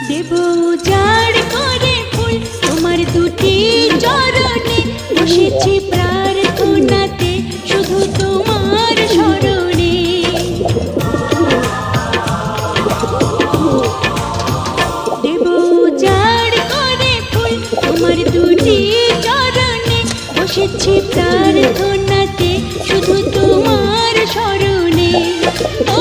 দেব উজাড় করে ফুল তোমার দুটি চরণে, বসেছি প্রার্থনাতে শুধু তোমার স্মরণে। দেব উজাড় করে ফুল তোমার দুটি চরণে, বসেছি প্রার্থনাতে শুধু তোমার স্মরণে। ও